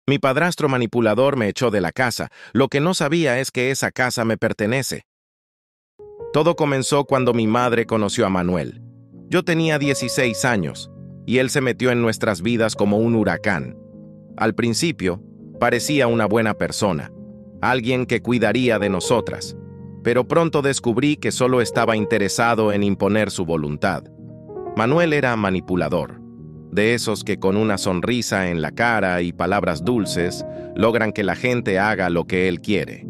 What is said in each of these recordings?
Mi padrastro manipulador me echó de la casa. Lo que no sabía es que esa casa me pertenece. Todo comenzó cuando mi madre conoció a Manuel. Yo tenía 16 años, y él se metió en nuestras vidas como un huracán. Al principio, parecía una buena persona, alguien que cuidaría de nosotras, pero pronto descubrí que solo estaba interesado en imponer su voluntad. Manuel era manipulador, de esos que con una sonrisa en la cara y palabras dulces logran que la gente haga lo que él quiere.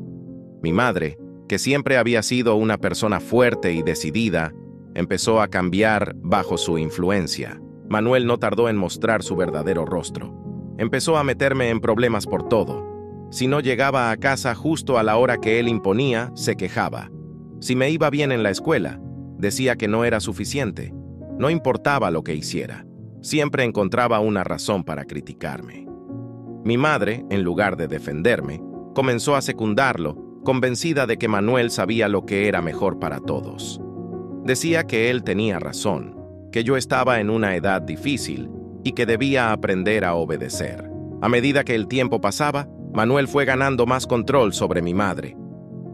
Mi madre, que siempre había sido una persona fuerte y decidida, empezó a cambiar bajo su influencia. Manuel no tardó en mostrar su verdadero rostro. Empezó a meterme en problemas por todo. Si no llegaba a casa justo a la hora que él imponía, se quejaba. Si me iba bien en la escuela, decía que no era suficiente. No importaba lo que hiciera. Siempre encontraba una razón para criticarme. Mi madre, en lugar de defenderme, comenzó a secundarlo, convencida de que Manuel sabía lo que era mejor para todos. Decía que él tenía razón, que yo estaba en una edad difícil y que debía aprender a obedecer. A medida que el tiempo pasaba, Manuel fue ganando más control sobre mi madre.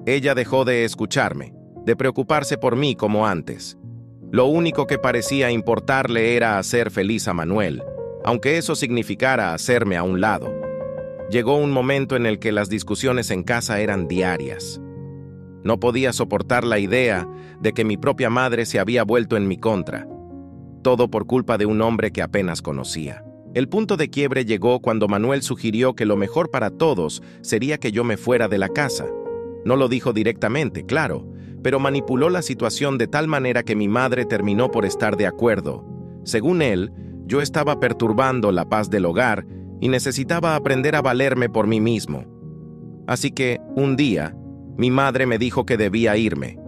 Ella dejó de escucharme, de preocuparse por mí como antes. Lo único que parecía importarle era hacer feliz a Manuel, aunque eso significara hacerme a un lado. Llegó un momento en el que las discusiones en casa eran diarias. No podía soportar la idea de que mi propia madre se había vuelto en mi contra. Todo por culpa de un hombre que apenas conocía. El punto de quiebre llegó cuando Manuel sugirió que lo mejor para todos sería que yo me fuera de la casa. No lo dijo directamente, claro, pero manipuló la situación de tal manera que mi madre terminó por estar de acuerdo. Según él, yo estaba perturbando la paz del hogar y necesitaba aprender a valerme por mí mismo. Así que, un día, mi madre me dijo que debía irme.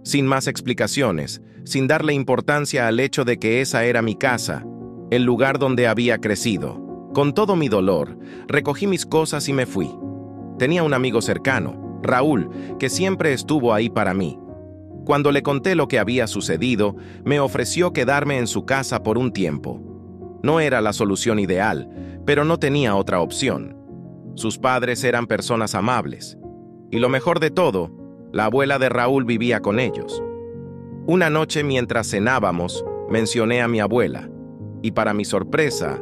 Sin más explicaciones, sin darle importancia al hecho de que esa era mi casa, el lugar donde había crecido. Con todo mi dolor, recogí mis cosas y me fui. Tenía un amigo cercano, Raúl, que siempre estuvo ahí para mí. Cuando le conté lo que había sucedido, me ofreció quedarme en su casa por un tiempo. No era la solución ideal, pero no tenía otra opción. Sus padres eran personas amables. Y lo mejor de todo, la abuela de Raúl vivía con ellos. Una noche mientras cenábamos, mencioné a mi abuela, y para mi sorpresa,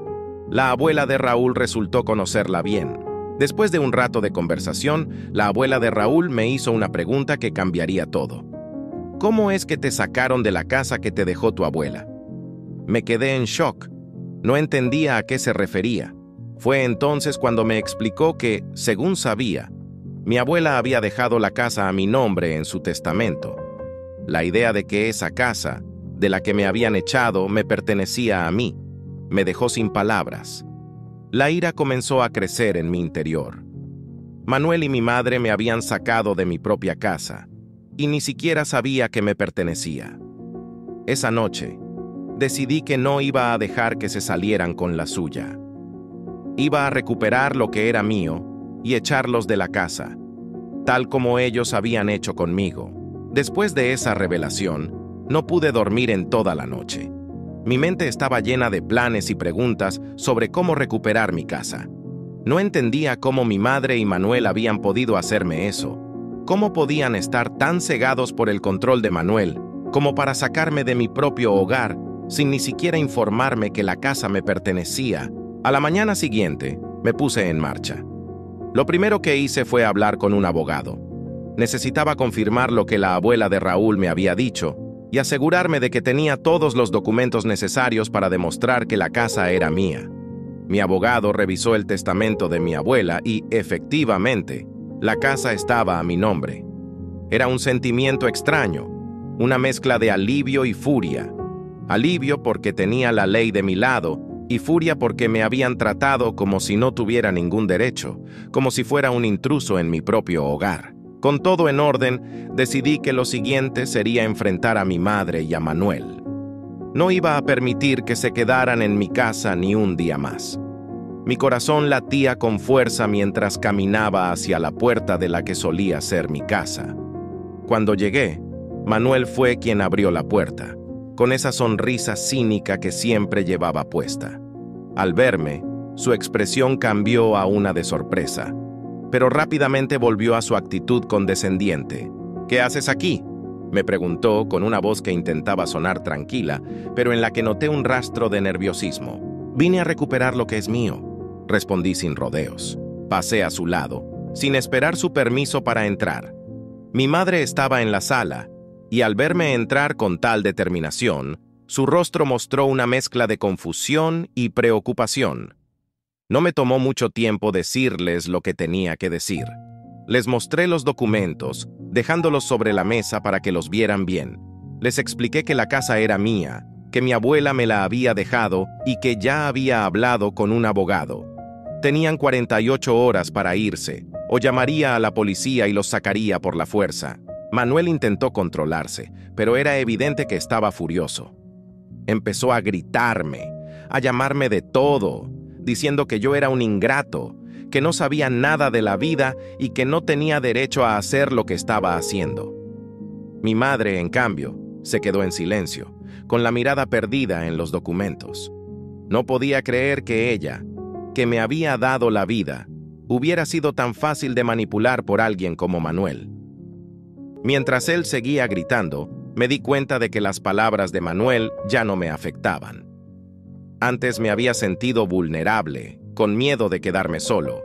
la abuela de Raúl resultó conocerla bien. Después de un rato de conversación, la abuela de Raúl me hizo una pregunta que cambiaría todo. ¿Cómo es que te sacaron de la casa que te dejó tu abuela? Me quedé en shock. No entendía a qué se refería. Fue entonces cuando me explicó que, según sabía, mi abuela había dejado la casa a mi nombre en su testamento. La idea de que esa casa, de la que me habían echado, me pertenecía a mí, me dejó sin palabras. La ira comenzó a crecer en mi interior. Manuel y mi madre me habían sacado de mi propia casa, y ni siquiera sabía que me pertenecía. Esa noche, decidí que no iba a dejar que se salieran con la suya. Iba a recuperar lo que era mío y echarlos de la casa, tal como ellos habían hecho conmigo. Después de esa revelación, no pude dormir en toda la noche. Mi mente estaba llena de planes y preguntas sobre cómo recuperar mi casa. No entendía cómo mi madre y Manuel habían podido hacerme eso. ¿Cómo podían estar tan cegados por el control de Manuel como para sacarme de mi propio hogar sin ni siquiera informarme que la casa me pertenecía? A la mañana siguiente, me puse en marcha. Lo primero que hice fue hablar con un abogado. Necesitaba confirmar lo que la abuela de Raúl me había dicho y asegurarme de que tenía todos los documentos necesarios para demostrar que la casa era mía. Mi abogado revisó el testamento de mi abuela y, efectivamente, la casa estaba a mi nombre. Era un sentimiento extraño, una mezcla de alivio y furia. Alivio porque tenía la ley de mi lado y furia porque me habían tratado como si no tuviera ningún derecho, como si fuera un intruso en mi propio hogar. Con todo en orden, decidí que lo siguiente sería enfrentar a mi madre y a Manuel. No iba a permitir que se quedaran en mi casa ni un día más. Mi corazón latía con fuerza mientras caminaba hacia la puerta de la que solía ser mi casa. Cuando llegué, Manuel fue quien abrió la puerta, con esa sonrisa cínica que siempre llevaba puesta. Al verme, Su expresión cambió a una de sorpresa, pero rápidamente volvió a su actitud condescendiente. «¿Qué haces aquí?», me preguntó con una voz que intentaba sonar tranquila, pero en la que noté un rastro de nerviosismo. «Vine a recuperar lo que es mío», respondí sin rodeos. Pasé a su lado, sin esperar su permiso para entrar. Mi madre estaba en la sala, y al verme entrar con tal determinación, su rostro mostró una mezcla de confusión y preocupación. No me tomó mucho tiempo decirles lo que tenía que decir. Les mostré los documentos, dejándolos sobre la mesa para que los vieran bien. Les expliqué que la casa era mía, que mi abuela me la había dejado y que ya había hablado con un abogado. Tenían 48 horas para irse, o llamaría a la policía y los sacaría por la fuerza. Manuel intentó controlarse, pero era evidente que estaba furioso. Empezó a gritarme, a llamarme de todo, diciendo que yo era un ingrato, que no sabía nada de la vida y que no tenía derecho a hacer lo que estaba haciendo. Mi madre, en cambio, se quedó en silencio, con la mirada perdida en los documentos. No podía creer que ella, que me había dado la vida, hubiera sido tan fácil de manipular por alguien como Manuel. Mientras él seguía gritando, me di cuenta de que las palabras de Manuel ya no me afectaban. Antes me había sentido vulnerable, con miedo de quedarme solo.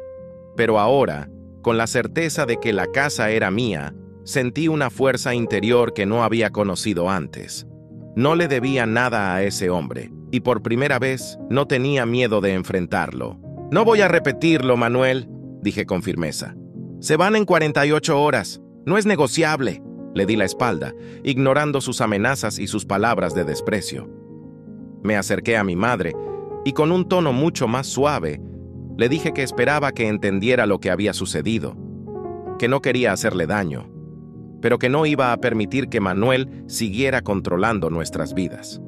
Pero ahora, con la certeza de que la casa era mía, sentí una fuerza interior que no había conocido antes. No le debía nada a ese hombre, y por primera vez no tenía miedo de enfrentarlo. «No voy a repetirlo, Manuel», dije con firmeza. «Se van en 48 horas. No es negociable», le di la espalda, ignorando sus amenazas y sus palabras de desprecio. Me acerqué a mi madre y con un tono mucho más suave, le dije que esperaba que entendiera lo que había sucedido, que no quería hacerle daño, pero que no iba a permitir que Manuel siguiera controlando nuestras vidas.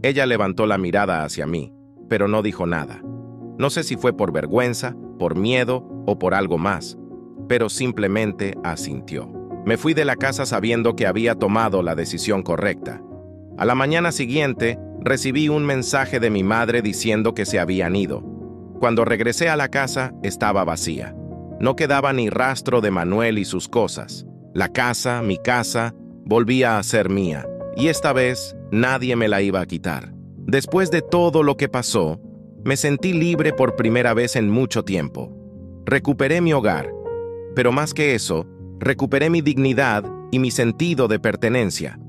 Ella levantó la mirada hacia mí, pero no dijo nada. No sé si fue por vergüenza, por miedo o por algo más, pero simplemente asintió. Me fui de la casa sabiendo que había tomado la decisión correcta. A la mañana siguiente, recibí un mensaje de mi madre diciendo que se habían ido. Cuando regresé a la casa, estaba vacía. No quedaba ni rastro de Manuel y sus cosas. La casa, mi casa, volvía a ser mía, y esta vez nadie me la iba a quitar. Después de todo lo que pasó, me sentí libre por primera vez en mucho tiempo. Recuperé mi hogar, pero más que eso, recuperé mi dignidad y mi sentido de pertenencia.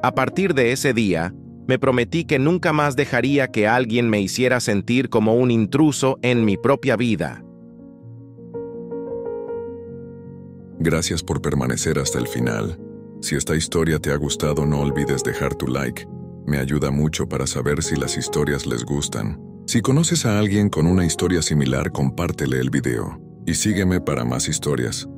A partir de ese día, me prometí que nunca más dejaría que alguien me hiciera sentir como un intruso en mi propia vida. Gracias por permanecer hasta el final. Si esta historia te ha gustado, no olvides dejar tu like. Me ayuda mucho para saber si las historias les gustan. Si conoces a alguien con una historia similar, compártele el video. Y sígueme para más historias.